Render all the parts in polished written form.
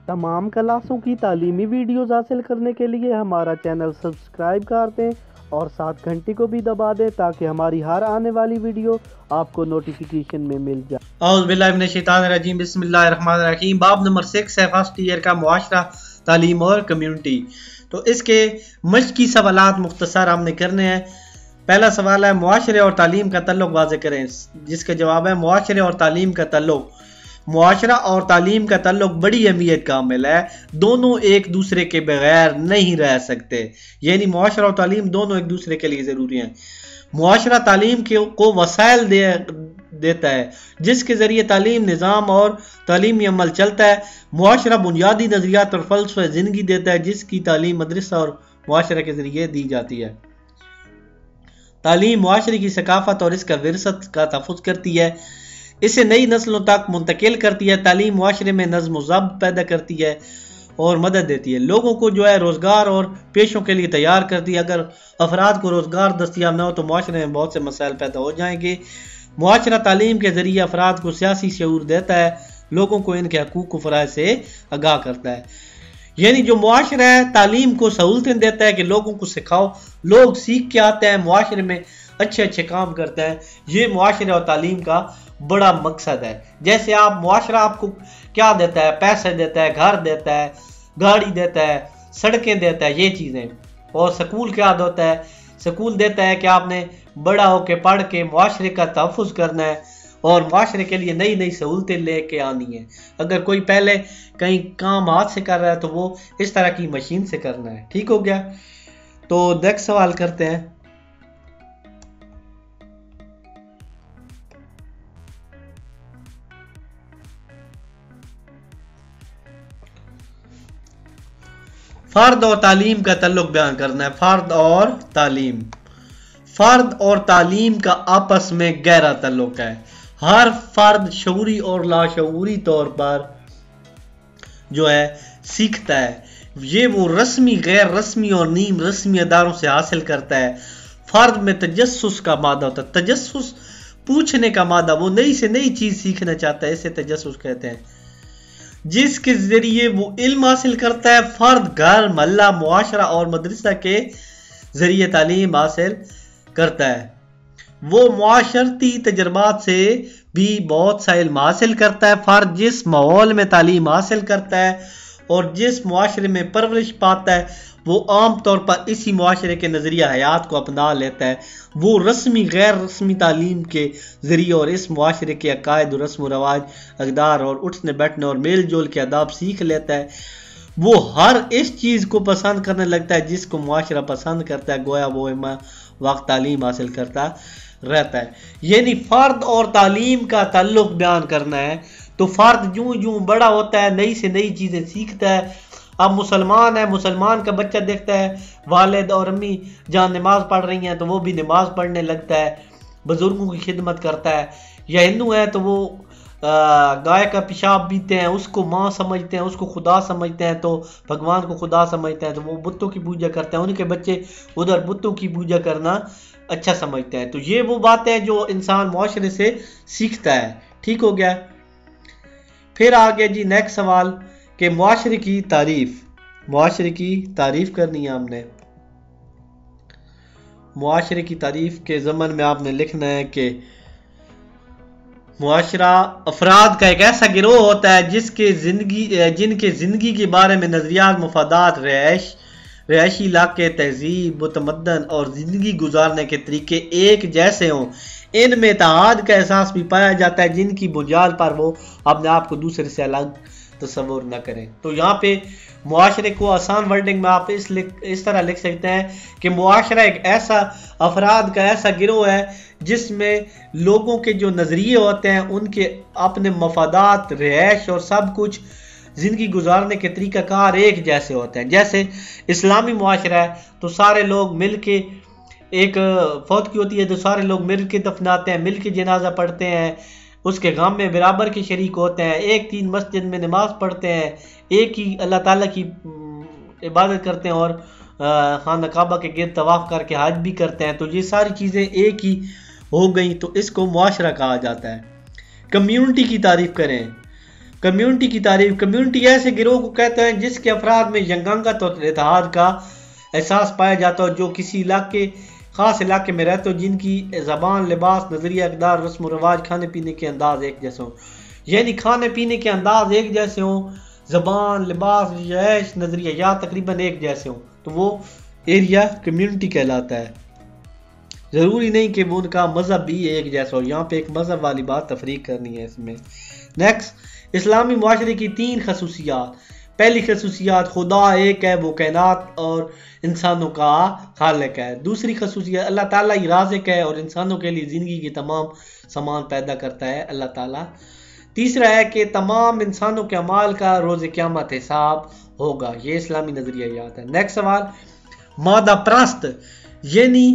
تمام کلاسوں کی تعلیمی ویڈیوز حاصل کرنے کے لیے ہمارا چینل سبسکرائب کر دیں اور ساتھ گھنٹی کو بھی دبا دیں تاکہ ہماری ہر آنے والی ویڈیو آپ کو نوٹیفیکیشن میں مل جائے۔ اعوذ باللہ من الشیطان الرجیم، بسم اللہ الرحمن الرحیم۔ باب نمبر 6 ہے فرسٹ ایئر کا معاشرہ، تعلیم اور کمیونٹی۔ تو اس کے مشقی سوالات مختصر ہم نے کرنے ہیں۔ پہلا سوال ہے معاشرے اور تعلیم کا تعلق واضح کریں، جس کا جواب ہے معاشرے اور تعلیم کا تعلق۔ معاشرہ اور تعلیم کا تعلق بڑی اہمیت کا عامل ہے، دونوں ایک دوسرے کے بغیر نہیں رہ سکتے، یعنی معاشرہ اور تعلیم دونوں ایک دوسرے کے لیے ضروری ہیں۔ معاشرہ تعلیم کو وسائل دیتا ہے جس کے ذریعے تعلیم نظام اور تعلیمی عمل چلتا ہے۔ معاشرہ بنیادی نظریات اور فلسفہ زندگی دیتا ہے جس کی تعلیم مدرسہ اور معاشرہ کے ذریعے دی جاتی ہے۔ تعلیم معاشرے کی ثقافت اور اس کا وراثت کا تحفظ کرتی ہے، اسے نئی نسلوں تک منتقل کرتی ہے۔ تعلیم معاشرے میں نظم و ضبط پیدا کرتی ہے اور مدد دیتی ہے، لوگوں کو روزگار اور پیشوں کے لیے تیار کرتی ہے۔ اگر افراد کو روزگار دستیاب نہ ہو تو معاشرے میں بہت سے مسائل پیدا ہو جائیں گے۔ معاشرہ تعلیم کے ذریعے افراد کو سیاسی شعور دیتا ہے، لوگوں کو ان کے حقوق و فرائض سے آگاہ کرتا ہے۔ یعنی جو معاشرہ ہے تعلیم کو سہولتیں دیتا ہے کہ لوگوں کو سکھاؤ، لوگ سیکھ کے آتے ہیں، معاشرے میں اچھے اچھے کام کرتے ہیں۔ یہ معاشرے اور تعلیم کا بڑا مقصد ہے۔ جیسے معاشرہ آپ کو کیا دیتا ہے؟ پیسے دیتا ہے، گھر دیتا ہے، گاڑی دیتا ہے، سڑکیں دیتا ہے، یہ چیزیں۔ اور سکول کیا ہوتا ہے؟ سکول دیتا ہے کہ آپ نے بڑا ہو کے پڑھ کے معاشرے کا تحفظ کرنا ہے اور معاشرے کے لیے نئی نئی سہولتیں لے کے آنی ہیں۔ اگر کوئی پہلے کہیں کام ہاتھ سے کر رہا ہے تو وہ اس طرح کی مشین سے کرنا ہے۔ ٹھیک ہو گیا؟ تو نیکسٹ سوال کرتے ہیں۔ فرد اور تعلیم کا تعلق بیان کرنا ہے۔ فرد اور تعلیم کا آپس میں گہرا تعلق ہے۔ ہر فرد شعوری اور لاشعوری طور پر سیکھتا ہے، یہ وہ رسمی، غیر رسمی اور نیم رسمی اداروں سے حاصل کرتا ہے۔ فرد میں تجسس کا مادہ ہوتا ہے، تجسس پوچھنے کا مادہ، وہ نئی سے نئی چیز سیکھنا چاہتا ہے، اسے تجسس کہتے ہیں، جس کے ذریعے وہ علم حاصل کرتا ہے۔ فرد گھر، محلہ، معاشرہ اور مدرسہ کے ذریعے تعلیم حاصل کرتا ہے۔ وہ معاشرتی تجربات سے بھی بہت سا علم حاصل کرتا ہے۔ فرد جس ماحول میں تعلیم حاصل کرتا ہے اور جس معاشرے میں پرورش پاتا ہے وہ عام طور پر اسی معاشرے کے نظریہ حیات کو اپنا لیتا ہے۔ وہ رسمی، غیر رسمی تعلیم کے ذریعے اور اس معاشرے کے عقائد و رسم و رواج، اقدار اور اٹھنے بیٹھنے اور میل جول کے آداب سیکھ لیتا ہے۔ وہ ہر اس چیز کو پسند کرنے لگتا ہے جس کو معاشرہ پسند کرتا ہے، گویا وہ وقت تعلیم حاصل کرتا رہتا ہے۔ یعنی فرد اور تعلیم کا تعلق بیان کرنا ہے۔ تو فرد جوں بڑا ہوتا ہے نئی سے نئی چیزیں سیکھتا ہے۔ اب مسلمان ہے، مسلمان کا بچہ دیکھتا ہے والد اور امی جہاں نماز پڑھ رہی ہیں تو وہ بھی نماز پڑھنے لگتا ہے، بزرگوں کی خدمت کرتا ہے۔ یا ہندو ہے تو وہ گائے کا پیشاب پیتے ہیں، اس کو ماں سمجھتے ہیں، اس کو خدا سمجھتے ہیں، تو بھگوان کو خدا سمجھتے ہیں تو وہ بتوں کی پوجا کرتے ہیں، ان کے بچے ادھر بتوں کی پوجا کرنا اچھا سمجھتے ہیں۔ تو یہ وہ باتیں ہیں جو انسان معاشرے سے سیکھتا ہے۔ ٹھیک ہو گیا؟ پھر آگے جی نیکسٹ سوال کہ معاشرے کی تعریف کرنی ہے ہم نے۔ معاشرے کی تعریف کے ضمن میں آپ نے لکھنا ہے کہ معاشرہ افراد کا ایک ایسا گروہ ہوتا ہے جن کے زندگی کے بارے میں نظریات، مفادات، رہائشی علاقے، تہذیب و تمدن اور زندگی گزارنے کے طریقے ایک جیسے ہوں۔ ان میں اتحاد کا احساس بھی پایا جاتا ہے جن کی بنیاد پر وہ اپنے آپ کو دوسرے سے الگ تصور نہ کریں۔ تو یہاں پہ معاشرے کو آسان ورڈنگ میں آپ اس طرح لکھ سکتے ہیں کہ معاشرہ ایک ایسا افراد کا ایسا گروہ ہے جس میں لوگوں کے جو نظریے ہوتے ہیں، ان کے اپنے مفادات، رہائش اور سب کچھ زندگی گزارنے کے طریقہ کار ایک جیسے ہوتے ہیں۔ جیسے اسلامی معاشرہ ہے تو سارے لوگ مل کے، ایک فوت کی ہوتی ہے تو سارے لوگ مل کے دفناتے ہیں، مل کے جنازہ پڑھتے ہیں، اس کے غم میں برابر کے شریک ہوتے ہیں، ایک تین مسجد میں نماز پڑھتے ہیں، ایک ہی اللہ تعالیٰ کی عبادت کرتے ہیں اور خانہ کعبہ کے گرد طواف کر کے حج بھی کرتے ہیں۔ تو یہ ساری چیزیں ایک ہی ہو گئیں تو اس کو معاشرہ کہا جاتا ہے۔ کمیونٹی کی تعریف کریں۔ کمیونٹی کی تعریف. کمیونٹی ایسے گروہ کو کہتے ہیں جس کے افراد میں یگانگت اور اتحاد کا احساس پایا جاتا ہے، جو کسی خاص علاقے میں رہتے ہو، جن کی زبان، لباس، نظریہ، اقدار، رسم و رواج، کھانے پینے کے انداز ایک جیسے ہوں. یعنی کھانے پینے کے انداز ایک جیسے ہوں، زبان، لباس، رہائش، نظریہ یا تقریباً ایک جیسے ہوں، تو وہ ایریا کمیونٹی کہلاتا ہے. ضروری نہیں کہ وہ ان کا مذہب بھی ایک جیسا ہو. یہاں پہ ایک مذہب والی بات تفریق کرنی ہے اس میں. نیکسٹ، اسلامی معاشرے کی 3 خصوصیات. پہلی خصوصیات، خدا ایک ہے، وہ کائنات اور انسانوں کا خالق ہے. دوسری خصوصیت، اللہ تعالیٰ ہی رازق ہے اور انسانوں کے لیے زندگی کی تمام سامان پیدا کرتا ہے اللہ تعالیٰ. تیسرا ہے کہ تمام انسانوں کے اعمال کا روز قیامت حساب ہوگا. یہ اسلامی نظریات ہے. نیکسٹ سوال، مادہ پرست یعنی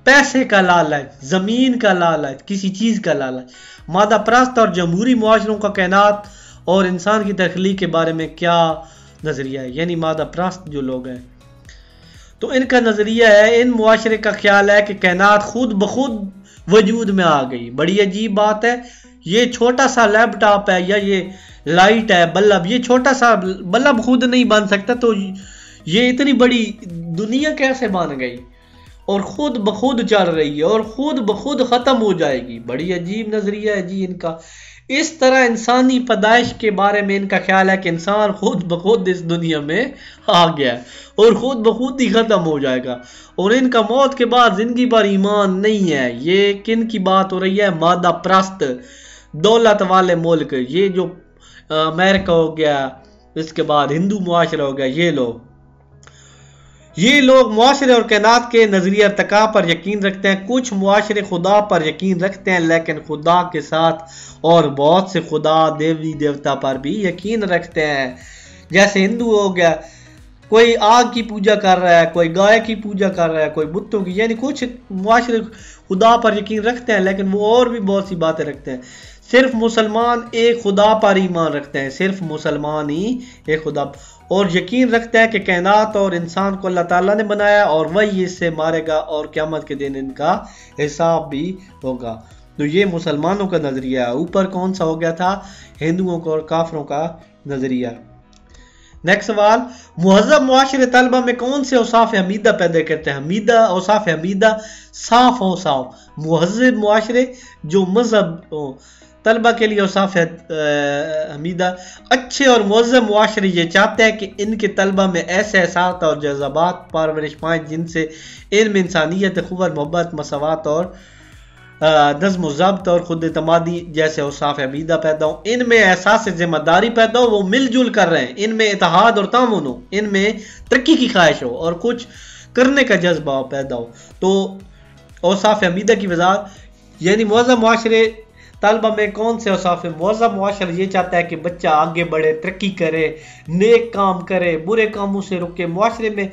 پیسے کا لالچ، زمین کا لالچ، کسی چیز کا لالچ. مادہ پرست اور جمہوری معاشروں کا کائنات اور انسان کی تخلیق کے بارے میں کیا نظریہ ہے؟ یعنی مادہ پرست جو لوگ ہیں تو ان کا نظریہ ہے، ان معاشرے کا خیال ہے کہ کائنات خود بخود وجود میں آ گئی. بڑی عجیب بات ہے. یہ چھوٹا سا لیپ ٹاپ ہے یا یہ لائٹ ہے، بلب، یہ چھوٹا سا بلب خود نہیں بن سکتا، تو یہ اتنی بڑی دنیا کیسے بن گئی اور خود بخود چل رہی ہے اور خود بخود ختم ہو جائے گی. بڑی عجیب نظریہ ہے جی ان کا. اس طرح انسانی پیدائش کے بارے میں ان کا خیال ہے کہ انسان خود بخود اس دنیا میں آ گیا اور خود بخود ہی ختم ہو جائے گا، اور ان کا موت کے بعد زندگی پر ایمان نہیں ہے. یہ کن کی بات ہو رہی ہے؟ مادہ پرست، دولت والے ملک، یہ جو امریکہ ہو گیا، اس کے بعد ہندو معاشرہ ہو گیا، یہ لوگ معاشرے اور کائنات کے نظریہ ارتقاء پر یقین رکھتے ہیں. کچھ معاشرے خدا پر یقین رکھتے ہیں، لیکن خدا کے ساتھ اور بہت سے خدا، دیوی دیوتا پر بھی یقین رکھتے ہیں. جیسے ہندو ہو گیا، کوئی آگ کی پوجا کر رہا ہے، کوئی گائے کی پوجا کر رہا ہے، کوئی بتوں کی. یعنی کچھ معاشرے خدا پر یقین رکھتے ہیں لیکن وہ اور بھی بہت سی باتیں رکھتے ہیں. صرف مسلمان ایک خدا پر ایمان رکھتے ہیں، صرف مسلمان ہی ایک خدا اور یقین رکھتے ہیں کہ کائنات اور انسان کو اللہ تعالیٰ نے بنایا اور وہی اس سے مارے گا اور قیامت کے دن ان کا حساب بھی ہوگا. تو یہ مسلمانوں کا نظریہ ہے. اوپر کون سا ہو گیا تھا؟ ہندوؤں کا اور کافروں کا نظریہ. نیکسٹ سوال، مہذب معاشرے طلبہ میں کون سے اوصاف حمیدہ پیدا کرتے ہیں؟ اوصاف حمیدہ، صاف اوصاف. مہذب معاشرے جو مذہب طلبہ کے لیے اوصاف حمیدہ. اچھے اور مہذب معاشرے یہ چاہتے ہیں کہ ان کے طلبہ میں ایسے احساسات اور جذبات پرورش پائیں جن سے ان میں انسانیت، اخوت، محبت، مساوات اور نظم و ضبط اور خود اعتمادی جیسے اوصاف حمیدہ پیدا ہوں. ان میں احساس ذمہ داری پیدا ہو، وہ مل جل کر رہے ہیں. ان میں اتحاد اور تعاون ہو، ان میں ترقی کی خواہش ہو اور کچھ کرنے کا جذبہ پیدا ہو. تو اوصاف حمیدہ کی وضاحت، یعنی مہذب معاشرے طلبہ میں کون سے اوصاف ہیں؟ مہذب معاشرہ یہ چاہتا ہے کہ بچہ آگے بڑھے، ترقی کرے، نیک کام کرے، برے کاموں سے رکے، معاشرے میں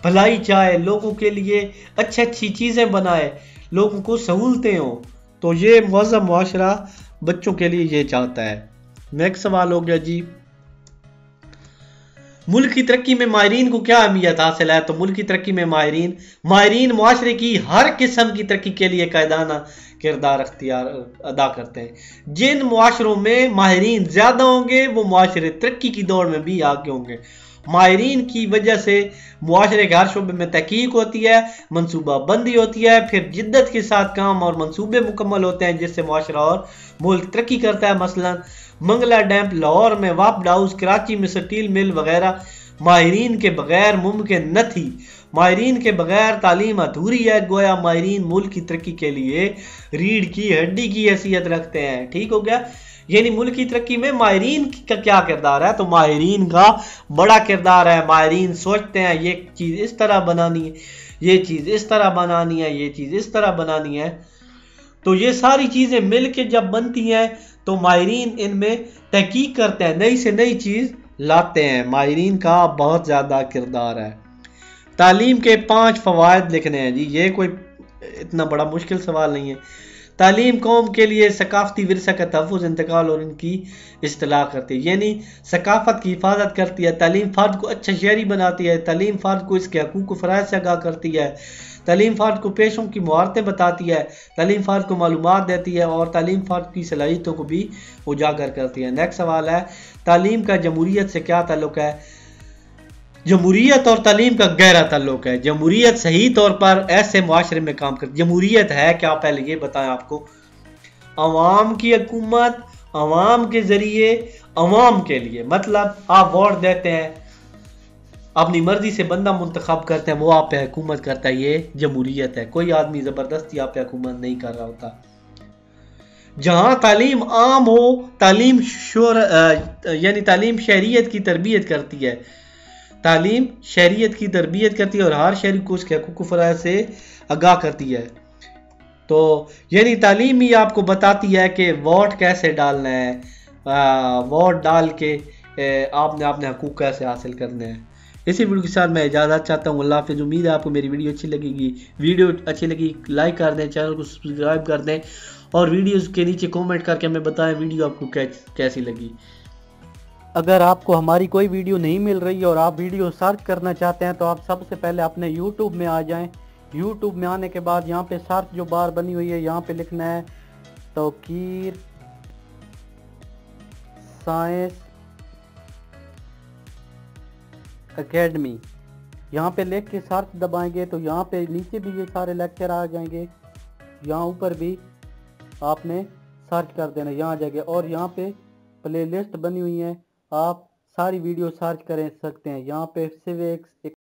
بھلائی چاہے، لوگوں کے لیے اچھی چیزیں بنائے، لوگوں کو سہولتیں ہوں. تو یہ مہذب معاشرہ بچوں کے لیے یہ چاہتا ہے. نیکسٹ سوال ہو گیا جی، ملک کی ترقی میں ماہرین کو کیا اہمیت حاصل ہے؟ تو ملک کی ترقی میں ماہرین معاشرے کی ہر قسم کی ترقی کے لیے قائدانہ کردار ادا کرتے ہیں. جن معاشروں میں ماہرین زیادہ ہوں گے وہ معاشرے ترقی کی دوڑ میں بھی آگے ہوں گے. ماہرین کی وجہ سے معاشرے کے ہر شعبے میں تحقیق ہوتی ہے، منصوبہ بندی ہوتی ہے، پھر جدت کے ساتھ کام اور منصوبے مکمل ہوتے ہیں جس سے معاشرہ اور ملک ترقی کرتا ہے. مثلا منگلا ڈیم لاہور میں، وافد ہاؤس کراچی میں، سٹیل مل وغیرہ ماہرین کے بغیر ممکن نہ تھی. ماہرین کے بغیر تعلیم ادھوری ہے. گویا ماہرین ملک کی ترقی کے لیے ریڑھ کی ہڈی کی حیثیت رکھتے ہیں. ٹھیک ہو گیا؟ یعنی ملک کی ترقی میں ماہرین کا کیا کردار ہے؟ تو ماہرین کا بڑا کردار ہے. ماہرین سوچتے ہیں یہ چیز اس طرح بنانی ہے، یہ چیز اس طرح بنانی ہے، یہ چیز اس طرح بنانی ہے. تو یہ ساری چیزیں مل کے جب بنتی ہیں تو ماہرین ان میں تحقیق کرتے ہیں، نئی سے نئی چیز لاتے ہیں. ماہرین کا بہت زیادہ کردار ہے. تعلیم کے 5 فوائد لکھنے ہیں جی. یہ کوئی اتنا بڑا مشکل سوال نہیں ہے. تعلیم قوم کے لیے ثقافتی ورثہ کا تحفظ، انتقال اور ان کی اصطلاح کرتی ہے، یعنی ثقافت کی حفاظت کرتی ہے۔ تعلیم فرد کو اچھا شہری بناتی ہے، تعلیم فرد کو اس کے حقوق و فرائض سے آگاہ کرتی ہے، تعلیم فرد کو پیشوں کی مہارتیں بتاتی ہے، تعلیم فرد کو معلومات دیتی ہے اور تعلیم فرد کی صلاحیتوں کو بھی اجاگر کرتی ہے۔ نیکسٹ سوال ہے، تعلیم کا جمہوریت سے کیا تعلق ہے؟ جمہوریت اور تعلیم کا گہرا تعلق ہے۔ جمہوریت صحیح طور پر ایسے معاشرے میں کام کرتی ہے۔ جمہوریت ہے کیا، پہلے یہ بتائیں آپ کو، عوام کی حکومت، عوام کے ذریعے، عوام کے لیے، مطلب آپ ووٹ دیتے ہیں، اپنی مرضی سے بندہ منتخب کرتے ہیں، وہ آپ پہ حکومت کرتا ہے، یہ جمہوریت ہے۔ کوئی آدمی زبردستی آپ پہ حکومت نہیں کر رہا ہوتا۔ جہاں تعلیم عام ہو، تعلیم یعنی تعلیم شہریت کی تربیت کرتی ہے، تعلیم شہریت کی تربیت کرتی ہے اور ہر شہری کو اس کے حقوق و فرائض سے آگاہ کرتی ہے۔ تو یعنی تعلیم ہی آپ کو بتاتی ہے کہ ووٹ کیسے ڈالنا ہے، ووٹ ڈال کے آپ نے اپنے حقوق کیسے حاصل کرنے ہیں۔ اسی ویڈیو کے ساتھ میں اجازت چاہتا ہوں، اللہ حافظ۔ امید ہے آپ کو میری ویڈیو اچھی لگے گی۔ ویڈیو اچھی لگی لائک کر دیں، چینل کو سبسکرائب کر دیں اور ویڈیوز کے نیچے کومنٹ کر کے ہمیں بتائیں ویڈیو آپ کو کیسی لگی۔ اگر آپ کو ہماری کوئی ویڈیو نہیں مل رہی اور آپ ویڈیو سرچ کرنا چاہتے ہیں تو آپ سب سے پہلے اپنے یوٹیوب میں آ جائیں۔ یوٹیوب میں آنے کے بعد یہاں پہ سرچ جو بار بنی ہوئی ہے، یہاں پہ لکھنا ہے توقیر سائنس اکیڈمی۔ یہاں پہ لکھ کے سرچ دبائیں گے تو یہاں پہ نیچے بھی یہ سارے لیکچر آ جائیں گے، یہاں اوپر بھی آپ نے سرچ کر دینا، یہاں آ جائے گا اور یہاں پہ پلے لسٹ بنی ہوئی ہے، آپ ساری ویڈیو سرچ کر سکتے ہیں۔ یہاں پہ سوکس